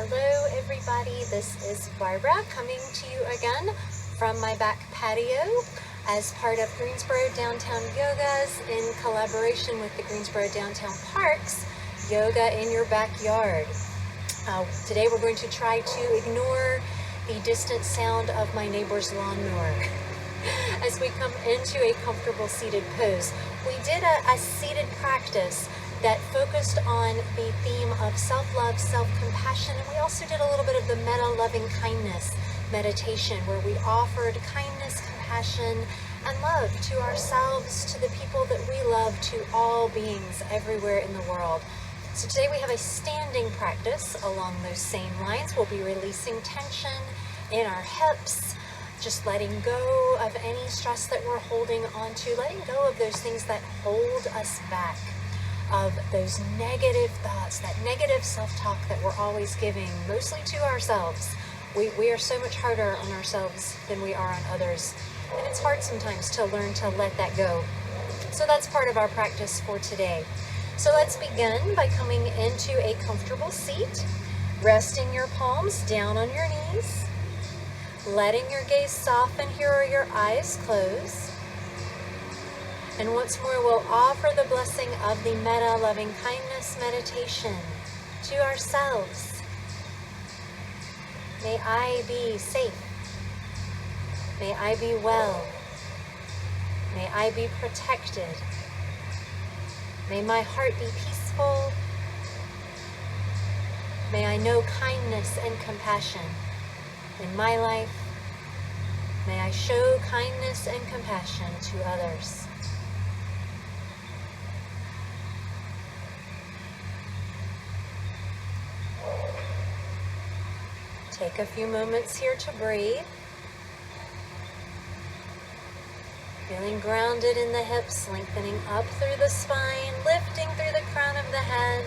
Hello everybody, this is Barbara coming to you again from my back patio as part of Greensboro Downtown Yogas in collaboration with the Greensboro Downtown Parks, Yoga in Your Backyard. Today we're going to try to ignore the distant sound of my neighbor's lawnmower as we come into a comfortable seated pose. We did a seated practice that focused on the theme of self-love, self-compassion, and we also did a little bit of the metta-loving kindness meditation where we offered kindness, compassion, and love to ourselves, to the people that we love, to all beings everywhere in the world. So today we have a standing practice along those same lines. We'll be releasing tension in our hips, just letting go of any stress that we're holding on to, letting go of those things that hold us back, of those negative thoughts, that negative self-talk that we're always giving, mostly to ourselves. We are so much harder on ourselves than we are on others, and it's hard sometimes to learn to let that go. So that's part of our practice for today. So let's begin by coming into a comfortable seat, resting your palms down on your knees, letting your gaze soften here or your eyes close. And once more, we'll offer the blessing of the metta loving kindness meditation to ourselves. May I be safe. May I be well. May I be protected. May my heart be peaceful. May I know kindness and compassion in my life. May I show kindness and compassion to others. Take a few moments here to breathe. Feeling grounded in the hips, lengthening up through the spine, lifting through the crown of the head.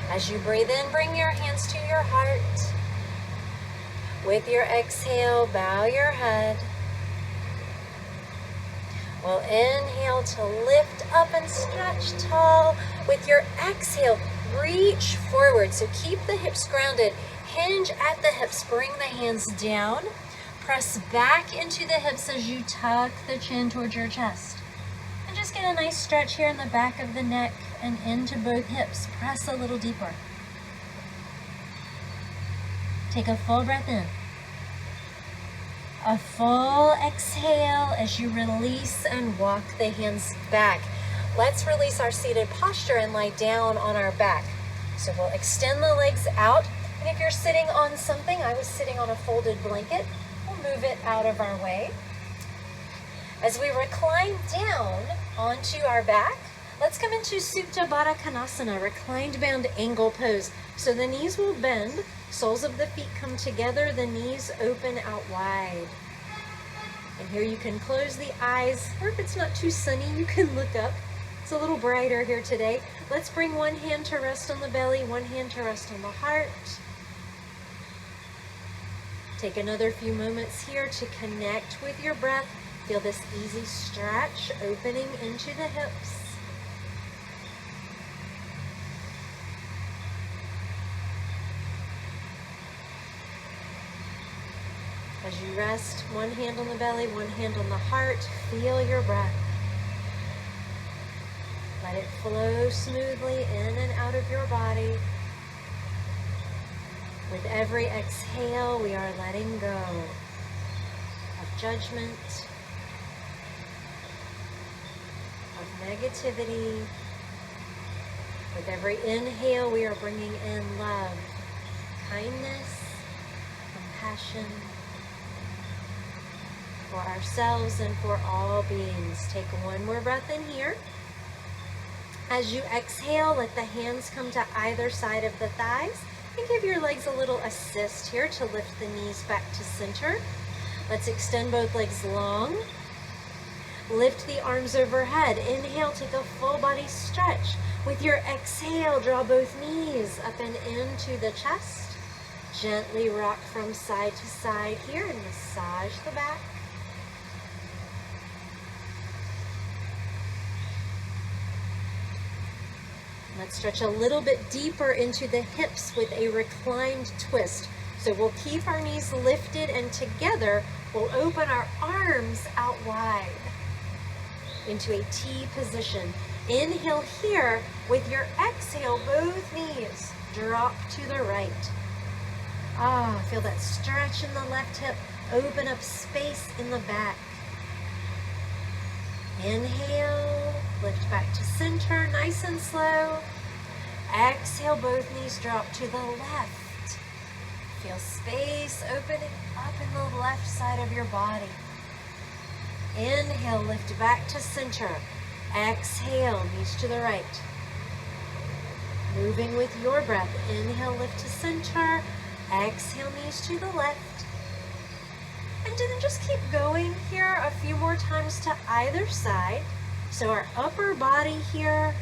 As you breathe in, bring your hands to your heart. With your exhale, bow your head. We'll inhale to lift up and stretch tall. With your exhale, reach forward. So keep the hips grounded. Hinge at the hips. Bring the hands down. Press back into the hips as you tuck the chin towards your chest. And just get a nice stretch here in the back of the neck and into both hips. Press a little deeper. Take a full breath in. A full exhale as you release and walk the hands back. Let's release our seated posture and lie down on our back. So we'll extend the legs out. And if you're sitting on something, I was sitting on a folded blanket, we'll move it out of our way. As we recline down onto our back, let's come into Supta Baddha Konasana, reclined bound angle pose. So the knees will bend, soles of the feet come together, the knees open out wide. And here you can close the eyes, or if it's not too sunny, you can look up. It's a little brighter here today. Let's bring one hand to rest on the belly, one hand to rest on the heart. Take another few moments here to connect with your breath. Feel this easy stretch opening into the hips. As you rest, one hand on the belly, one hand on the heart, feel your breath. Let it flow smoothly in and out of your body. With every exhale, we are letting go of judgment, of negativity. With every inhale, we are bringing in love, kindness, compassion, for ourselves and for all beings. Take one more breath in here. As you exhale, let the hands come to either side of the thighs and give your legs a little assist here to lift the knees back to center. Let's extend both legs long. Lift the arms overhead. Inhale, take a full body stretch. With your exhale, draw both knees up and into the chest. Gently rock from side to side here and massage the back. Let's stretch a little bit deeper into the hips with a reclined twist. So we'll keep our knees lifted, and together we'll open our arms out wide into a T position. Inhale here. With your exhale, both knees drop to the right. Feel that stretch in the left hip. Open up space in the back. Inhale, lift back to center, nice and slow. Exhale, both knees drop to the left. Feel space opening up in the left side of your body. Inhale, lift back to center. Exhale, knees to the right. Moving with your breath. Inhale, lift to center. Exhale, knees to the left. And then just keep going here a few more times to either side. So our upper body here,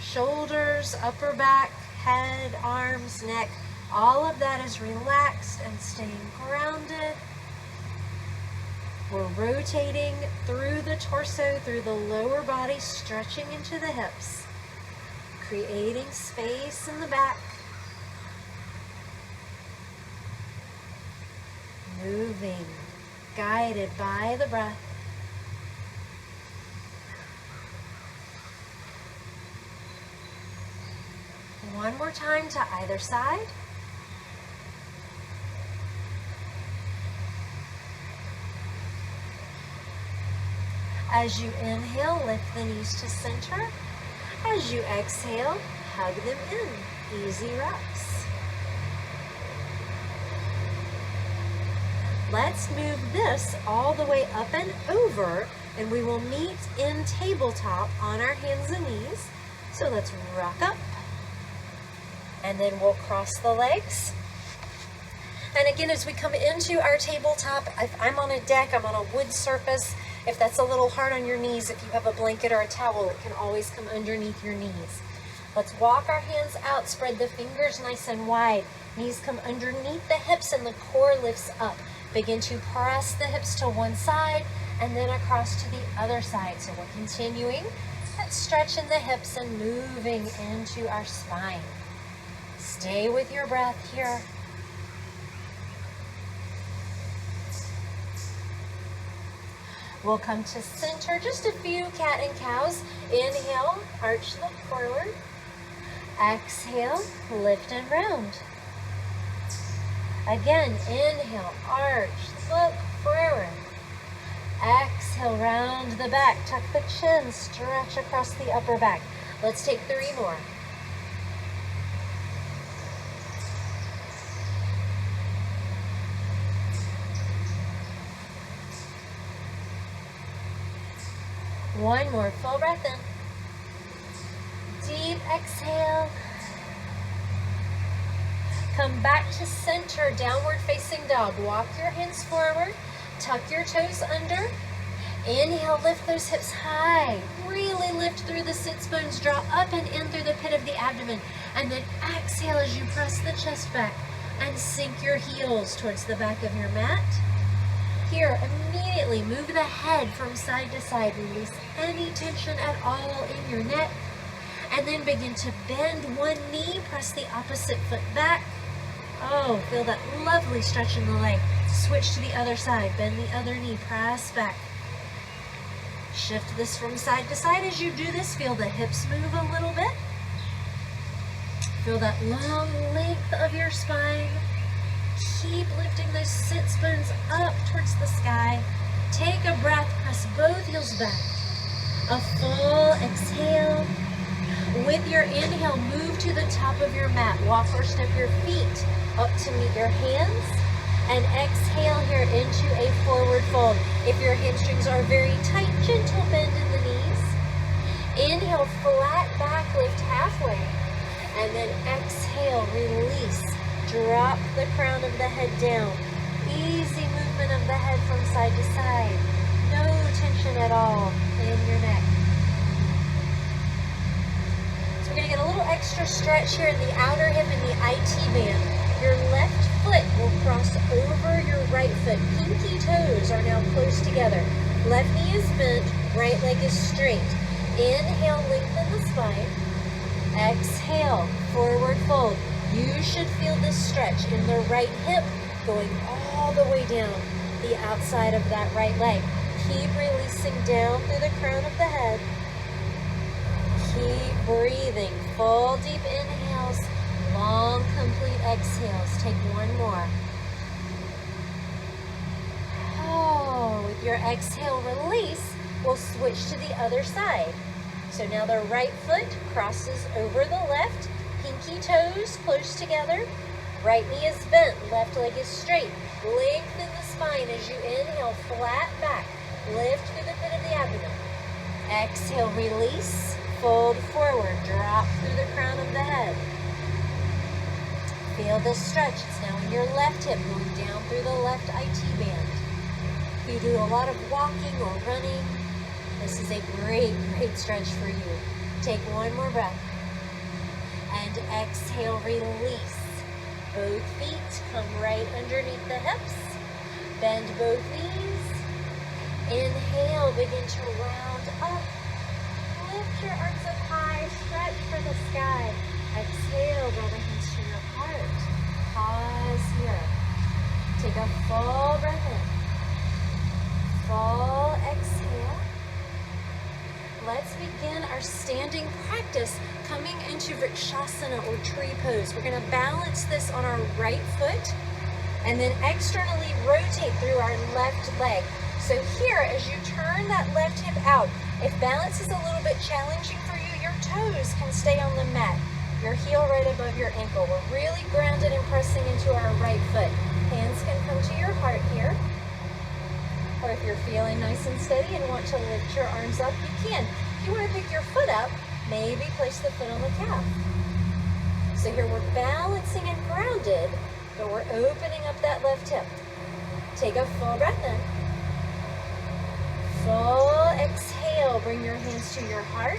shoulders, upper back, head, arms, neck, all of that is relaxed and staying grounded. We're rotating through the torso, through the lower body, stretching into the hips, creating space in the back. Moving, guided by the breath. One more time to either side. As you inhale, lift the knees to center. As you exhale, hug them in. Easy reps. Let's move this all the way up and over, and we will meet in tabletop on our hands and knees. So let's rock up, and then we'll cross the legs. And again, as we come into our tabletop, if I'm on a deck, I'm on a wood surface. If that's a little hard on your knees, if you have a blanket or a towel, it can always come underneath your knees. Let's walk our hands out, spread the fingers nice and wide. Knees come underneath the hips and the core lifts up. Begin to press the hips to one side and then across to the other side. So we're continuing that stretch in the hips and moving into our spine. Stay with your breath here. We'll come to center, just a few cat and cows. Inhale, arch look forward. Exhale, lift and round. Again, inhale, arch, look forward. Exhale, round the back, tuck the chin, stretch across the upper back. Let's take 3 more. One more, full breath in. Deep exhale. Come back to center, downward facing dog. Walk your hands forward, tuck your toes under. Inhale, lift those hips high. Really lift through the sits bones, draw up and in through the pit of the abdomen. And then exhale as you press the chest back and sink your heels towards the back of your mat. Here, immediately move the head from side to side. Release any tension at all in your neck. And then begin to bend one knee, press the opposite foot back. Oh, feel that lovely stretch in the leg. Switch to the other side, bend the other knee, press back. Shift this from side to side. As you do this, feel the hips move a little bit. Feel that long length of your spine. Keep lifting those sits bones up towards the sky. Take a breath, press both heels back. A full exhale. With your inhale, move to the top of your mat. Walk or step your feet up to meet your hands. And exhale here into a forward fold. If your hamstrings are very tight, gentle bend in the knees. Inhale, flat back, lift halfway. And then exhale, release. Drop the crown of the head down. Easy movement of the head from side to side. No tension at all in your neck. So we're going to get a little extra stretch here in the outer hip and the IT band. Your left foot will cross over your right foot. Pinky toes are now close together. Left knee is bent, right leg is straight. Inhale, lengthen the spine. Exhale, forward fold. You should feel this stretch in the right hip going all the way down the outside of that right leg. Keep releasing down through the crown of the head. Keep breathing. Full deep inhales, long complete exhales. Take one more. Oh, with your exhale release, we'll switch to the other side. So now the right foot crosses over the left, pinky toes close together, right knee is bent, left leg is straight. Lengthen the spine as you inhale, flat back, lift through the pit of the abdomen. Exhale, release, fold forward, drop through the crown of the head. Feel this stretch, it's now in your left hip, going down through the left IT band. If you do a lot of walking or running, this is a great, great stretch for you. Take one more breath. And exhale, release. Both feet come right underneath the hips. Bend both knees. Inhale, begin to round up. Lift your arms up high, stretch for the sky. Exhale, draw the hands to your heart. Pause here. Take a full breath in. Full exhale. Let's begin our standing practice coming into Vrikshasana or tree pose. We're going to balance this on our right foot and then externally rotate through our left leg. So here, as you turn that left hip out, if balance is a little bit challenging for you, your toes can stay on the mat. Your heel right above your ankle. We're really grounded and pressing into our right foot. Hands can come to your heart here. Or if you're feeling nice and steady and want to lift your arms up, you can. If you want to pick your foot up, maybe place the foot on the calf. So here we're balancing and grounded, but we're opening up that left hip. Take a full breath in. Full exhale. Bring your hands to your heart.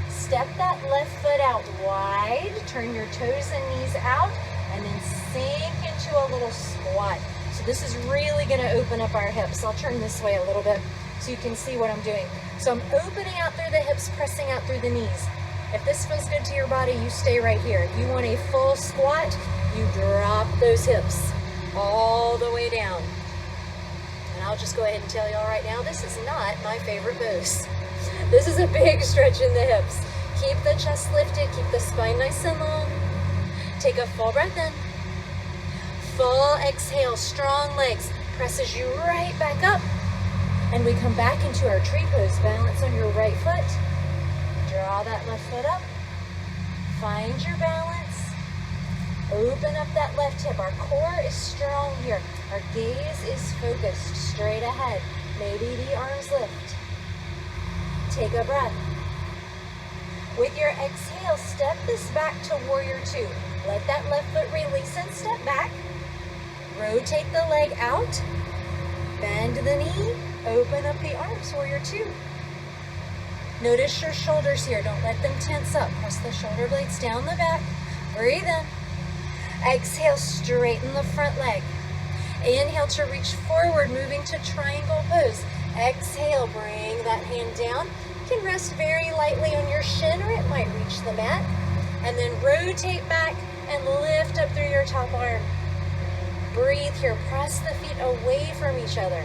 Step that left foot out wide. Turn your toes and knees out, and then sink into a little squat. So this is really going to open up our hips. I'll turn this way a little bit so you can see what I'm doing. So I'm opening out through the hips, pressing out through the knees. If this feels good to your body, you stay right here. If you want a full squat, you drop those hips all the way down. And I'll just go ahead and tell y'all right now, this is not my favorite pose. This is a big stretch in the hips. Keep the chest lifted, keep the spine nice and long. Take a full breath in. Full exhale, strong legs, presses you right back up. And we come back into our tree pose. Balance on your right foot. Draw that left foot up. Find your balance. Open up that left hip. Our core is strong here. Our gaze is focused straight ahead. Maybe the arms lift. Take a breath. With your exhale, step this back to warrior two. Let that left foot release and step back. Rotate the leg out, bend the knee, open up the arms, warrior two. Notice your shoulders here, don't let them tense up. Press the shoulder blades down the back, breathe in. Exhale, straighten the front leg. Inhale to reach forward, moving to triangle pose. Exhale, bring that hand down. You can rest very lightly on your shin or it might reach the mat. And then rotate back and lift up through your top arm. Breathe here, press the feet away from each other.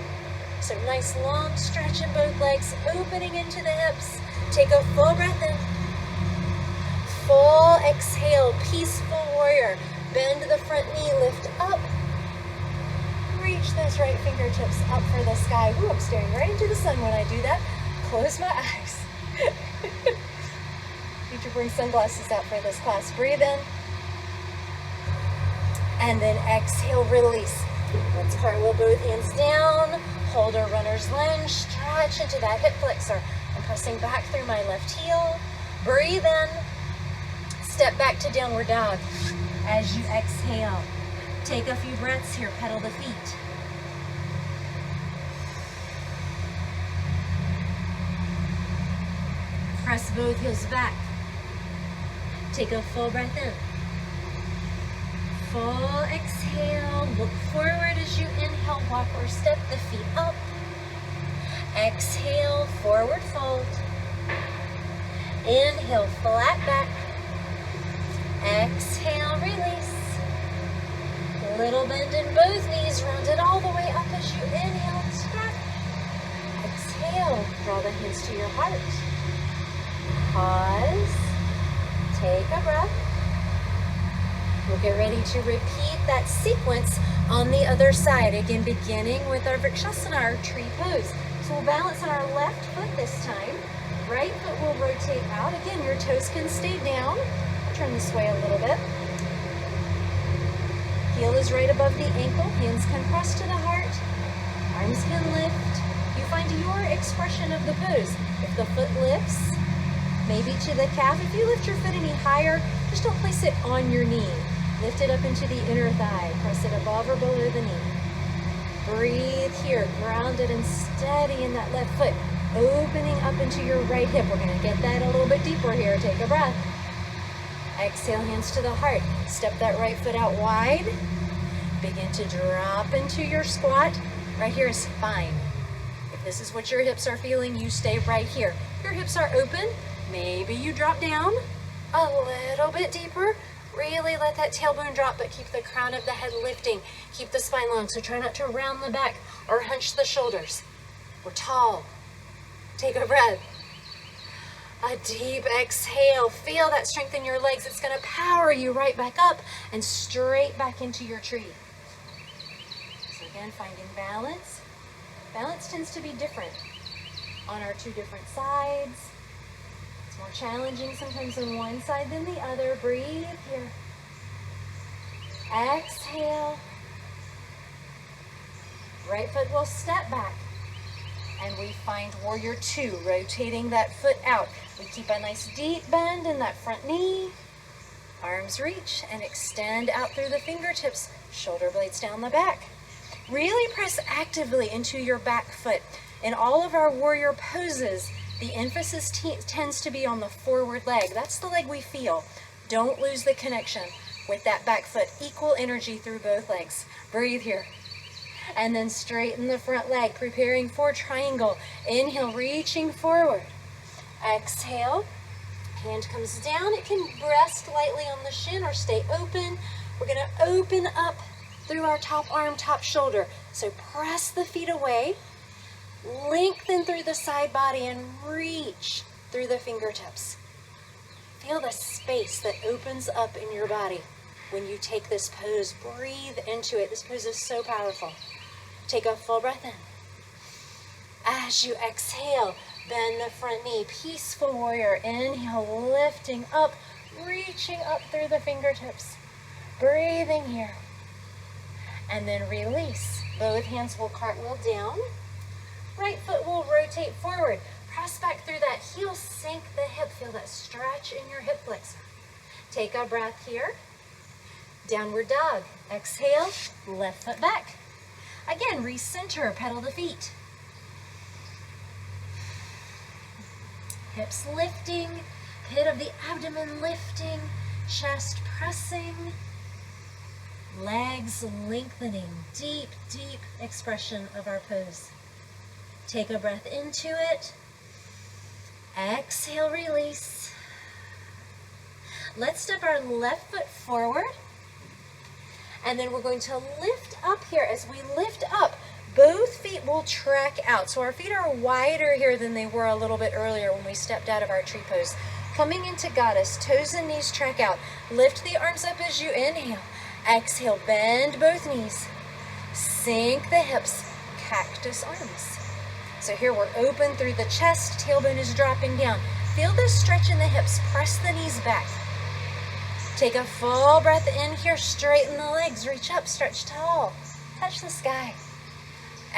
So nice long stretch in both legs, opening into the hips. Take a full breath in. Full exhale, peaceful warrior. Bend the front knee, lift up. Reach those right fingertips up for the sky. Ooh, I'm staring right into the sun when I do that. Close my eyes. Need to bring sunglasses out for this class. Breathe in. And then exhale, release. Let's cartwheel both hands down. Hold a runner's lunge. Stretch into that hip flexor. I'm pressing back through my left heel. Breathe in. Step back to downward dog. As you exhale, take a few breaths here. Pedal the feet. Press both heels back. Take a full breath in. full exhale. Look forward as you inhale, walk or step the feet up. Exhale, forward fold. Inhale, flat back. Exhale, release. Little bend in both knees, round it all the way up as you inhale, stretch. Exhale, draw the hands to your heart. Pause. Take a breath. We'll get ready to repeat that sequence on the other side. Again, beginning with our Vrikshasana, our tree pose. So we'll balance on our left foot this time. Right foot will rotate out. Again, your toes can stay down. Turn this way a little bit. Heel is right above the ankle. Hands can press to the heart. Arms can lift. You find your expression of the pose. If the foot lifts, maybe to the calf. If you lift your foot any higher, just don't place it on your knee. Lift it up into the inner thigh. Press it above or below the knee. Breathe here, grounded and steady in that left foot. Opening up into your right hip. We're going to get that a little bit deeper here. Take a breath. Exhale, hands to the heart. Step that right foot out wide. Begin to drop into your squat. Right here is fine. If this is what your hips are feeling, you stay right here. Your hips are open. Maybe you drop down a little bit deeper. Really let that tailbone drop, but keep the crown of the head lifting. Keep the spine long, so try not to round the back or hunch the shoulders. We're tall. Take a breath. A deep exhale. Feel that strength in your legs. It's going to power you right back up and straight back into your tree. So again, finding balance. Balance tends to be different on our two different sides. It's more challenging sometimes on one side than the other. Breathe here. Exhale. Right foot will step back. And we find warrior two, rotating that foot out. We keep a nice deep bend in that front knee. Arms reach and extend out through the fingertips. Shoulder blades down the back. Really press actively into your back foot. In all of our warrior poses, the emphasis tends to be on the forward leg. That's the leg we feel. Don't lose the connection with that back foot. Equal energy through both legs. Breathe here. And then straighten the front leg, preparing for triangle. Inhale, reaching forward. Exhale, hand comes down. It can rest lightly on the shin or stay open. We're going to open up through our top arm, top shoulder. So press the feet away, lengthen through the side body, and reach through the fingertips. Feel the space that opens up in your body when you take this pose. Breathe into it. This pose is so powerful. Take a full breath in. As you exhale, bend the front knee. Peaceful warrior. Inhale, lifting up, reaching up through the fingertips. Breathing here. And then release. Both hands will cartwheel down. Right foot will rotate forward. Press back through that heel. Sink the hip. Feel that stretch in your hip flexor. Take a breath here. Downward dog. Exhale, left foot back. Again, recenter, pedal the feet. Hips lifting, pit of the abdomen lifting, chest pressing, legs lengthening. Deep, deep expression of our pose. Take a breath into it. Exhale, release. Let's step our left foot forward. And then we're going to lift up here. As we lift up, both feet will track out. So our feet are wider here than they were a little bit earlier when we stepped out of our tree pose. Coming into goddess, toes and knees track out. Lift the arms up as you inhale. Exhale, bend both knees. Sink the hips, cactus arms. So here we're open through the chest, tailbone is dropping down. Feel this stretch in the hips, press the knees back. Take a full breath in here, straighten the legs, reach up, stretch tall, touch the sky.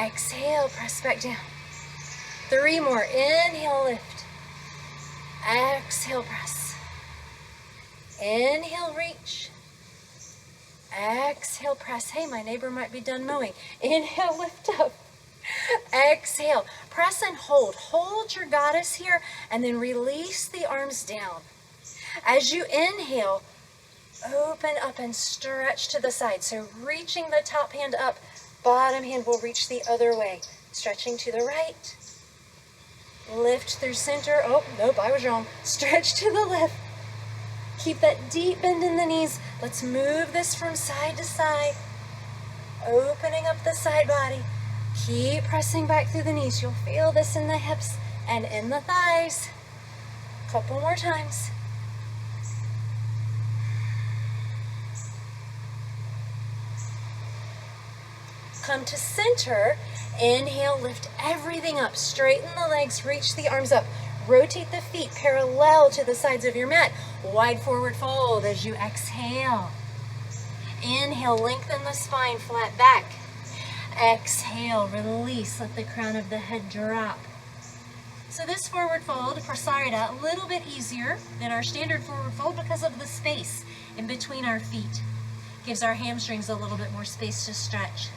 Exhale, press back down. 3 more, inhale, lift. Exhale, press. Inhale, reach. Exhale, press. Hey, my neighbor might be done mowing. Inhale, lift up. Exhale, press and hold. Hold your goddess here and then release the arms down. As you inhale, Open up and stretch to the side. So reaching the top hand up, bottom hand will reach the other way. Stretching to the right. Lift through center. Oh, nope, I was wrong. Stretch to the left. Keep that deep bend in the knees. Let's move this from side to side. Opening up the side body. Keep pressing back through the knees. You'll feel this in the hips and in the thighs. Couple more times. Come to center. Inhale, lift everything up. Straighten the legs, reach the arms up. Rotate the feet parallel to the sides of your mat. Wide forward fold as you exhale. Inhale, lengthen the spine, flat back. Exhale, release, let the crown of the head drop. So this forward fold, prasarita, a little bit easier than our standard forward fold because of the space in between our feet. Gives our hamstrings a little bit more space to stretch.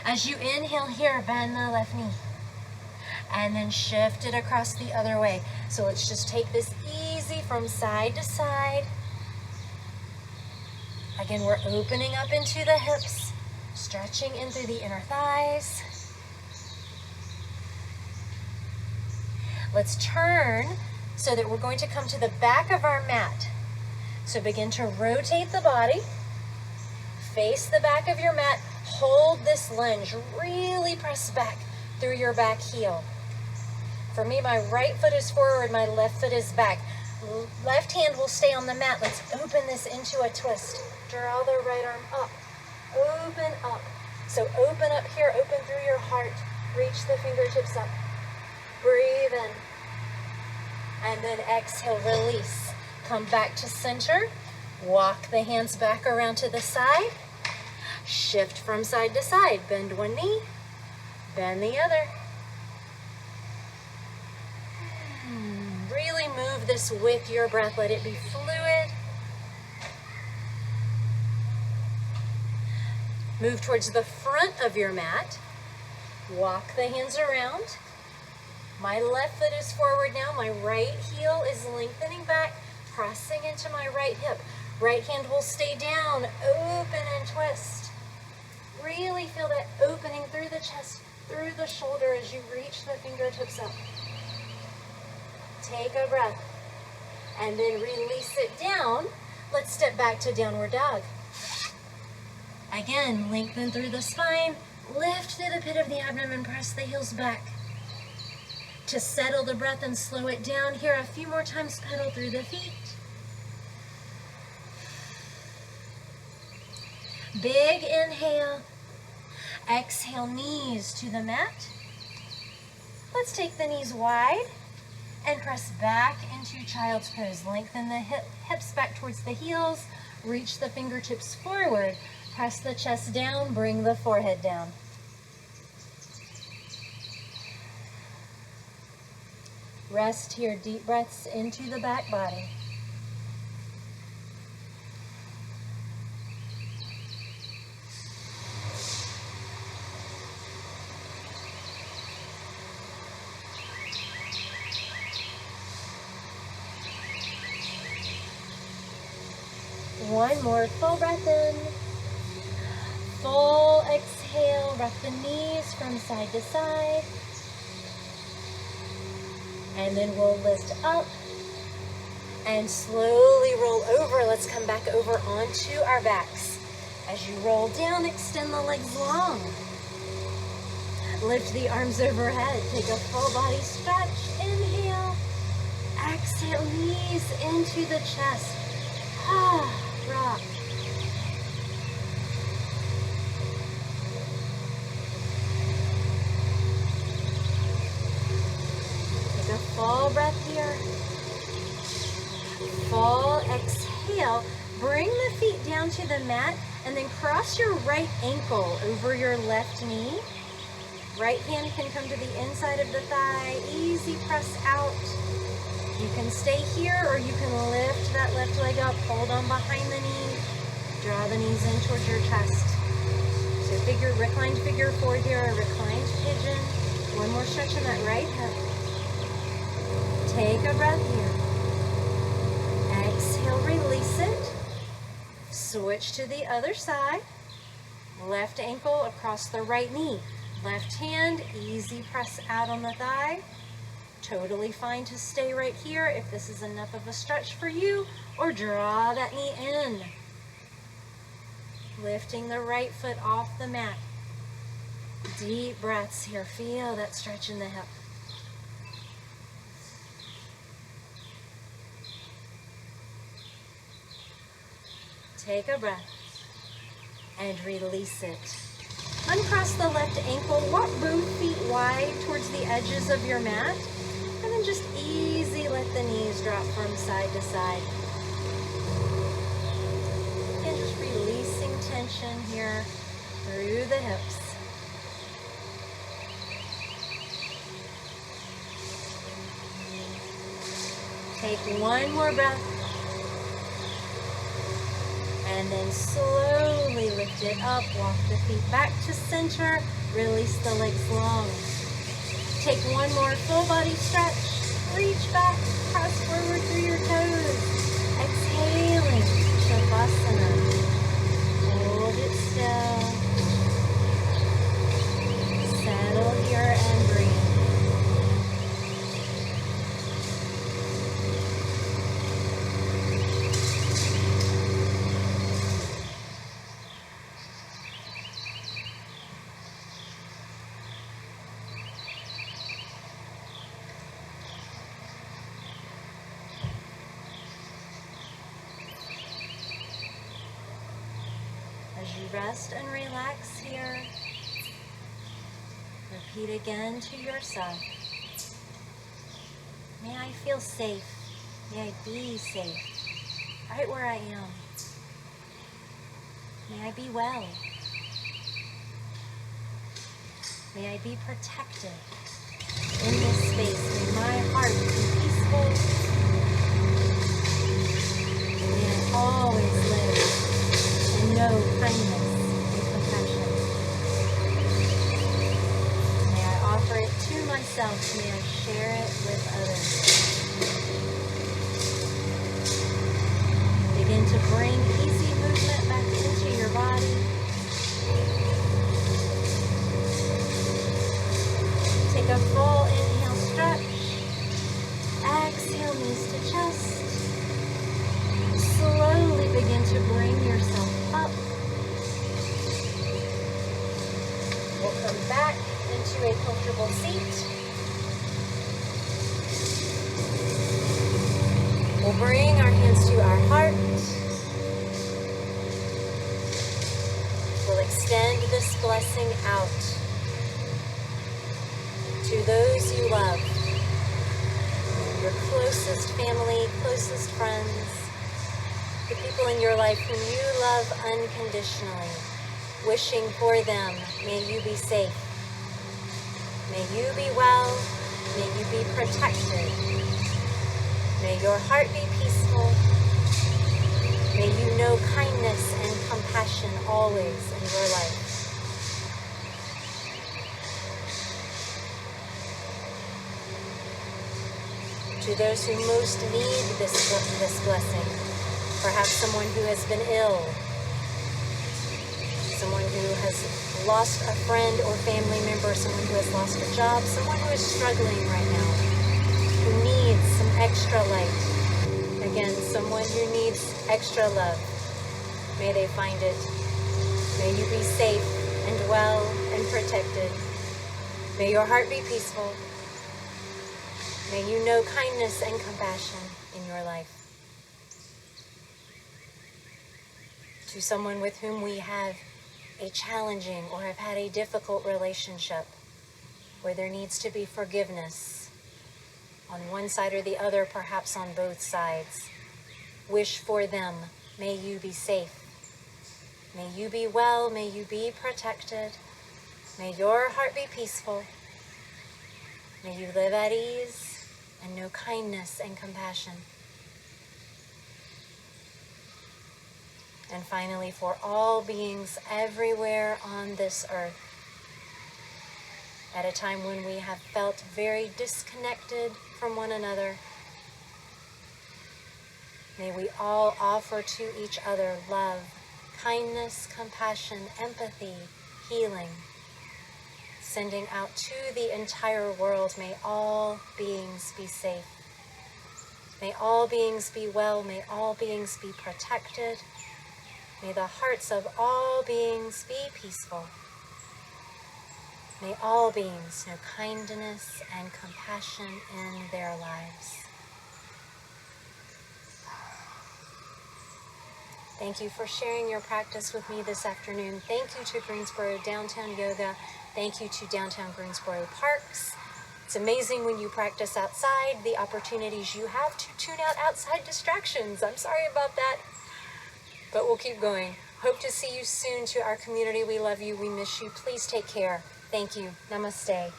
As you inhale here, bend the left knee. And then shift it across the other way. So let's just take this easy from side to side. Again, we're opening up into the hips, stretching in through the inner thighs. Let's turn so that we're going to come to the back of our mat. So begin to rotate the body. Face the back of your mat. Hold this lunge. Really press back through your back heel. For me, my right foot is forward, my left foot is back. Left hand will stay on the mat. Let's open this into a twist. Draw the right arm up. Open up. So open up here, open through your heart. Reach the fingertips up. Breathe in. And then exhale, release. Come back to center. Walk the hands back around to the side. Shift from side to side. Bend one knee, bend the other. Really move this with your breath. Let it be fluid. Move towards the front of your mat. Walk the hands around. My left foot is forward now. My right heel is lengthening back, pressing into my right hip. Right hand will stay down. Open and twist. Really feel that opening through the chest, through the shoulder as you reach the fingertips up. Take a breath and then release it down. Let's step back to downward dog. Again, lengthen through the spine, lift through the pit of the abdomen, press the heels back. To settle the breath and slow it down, here a few more times, pedal through the feet. Big inhale. Exhale, knees to the mat. Let's take the knees wide and press back into child's pose. Lengthen the hips back towards the heels. Reach the fingertips forward. Press the chest down. Bring the forehead down. Rest here. Deep breaths into the back body. One more full breath in. Full exhale. Rock the knees from side to side. And then we'll lift up and slowly roll over. Let's come back over onto our backs. As you roll down, extend the legs long. Lift the arms overhead. Take a full body stretch. Inhale. Exhale, knees into the chest. Drop. Take a full breath here. Full exhale. Bring the feet down to the mat and then cross your right ankle over your left knee. Right hand can come to the inside of the thigh. Easy press out. You can stay here or you can lift that left leg up, hold on behind the knee, draw the knees in towards your chest. So reclined figure four here, a reclined pigeon. One more stretch in that right hip. Take a breath here. Exhale, release it. Switch to the other side. Left ankle across the right knee. Left hand, easy press out on the thigh. Totally fine to stay right here if this is enough of a stretch for you, or draw that knee in. Lifting the right foot off the mat. Deep breaths here. Feel that stretch in the hip. Take a breath and release it. Uncross the left ankle, walk both feet wide towards the edges of your mat, and then just easy let the knees drop from side to side. And just releasing tension here through the hips. Take one more breath. And then slowly lift it up, walk the feet back to center, release the legs long. Take one more full body stretch, reach back, press forward through your toes. Exhaling, Shavasana. Hold it still. Settle here and breathe. As you rest and relax here, repeat again to yourself. May I feel safe. May I be safe, right where I am. May I be well. May I be protected in this space. May my heart be peaceful. May I always live and know kindness and compassion. May I offer it to myself. May I share it with others. Begin to bring easy movement back into your body. Take a full inhale, stretch. Exhale, knees to chest. Slowly begin to bring yourself up. We'll come back into a comfortable seat. We'll bring our hands to our heart. We'll extend this blessing out to those you love, your closest family, closest friends, the people in your life whom you love unconditionally, wishing for them, may you be safe. May you be well. May you be protected. May your heart be peaceful. May you know kindness and compassion always in your life. To those who most need this blessing, perhaps someone who has been ill, someone who has lost a friend or family member, someone who has lost a job, someone who is struggling right now, who needs some extra light. Again, someone who needs extra love. May they find it. May you be safe and well and protected. May your heart be peaceful. May you know kindness and compassion in your life. To someone with whom we have a challenging or have had a difficult relationship, where there needs to be forgiveness on one side or the other, perhaps on both sides. Wish for them. May you be safe. May you be well. May you be protected. May your heart be peaceful. May you live at ease and know kindness and compassion. And finally, for all beings everywhere on this earth, at a time when we have felt very disconnected from one another, may we all offer to each other love, kindness, compassion, empathy, healing, sending out to the entire world. May all beings be safe. May all beings be well. May all beings be protected. May the hearts of all beings be peaceful. May all beings know kindness and compassion in their lives. Thank you for sharing your practice with me this afternoon. Thank you to Greensboro Downtown Yoga. Thank you to Downtown Greensboro Parks. It's amazing when you practice outside, the opportunities you have to tune out outside distractions. I'm sorry about that, but we'll keep going. Hope to see you soon. To our community, we love you, we miss you. Please take care. Thank you. Namaste.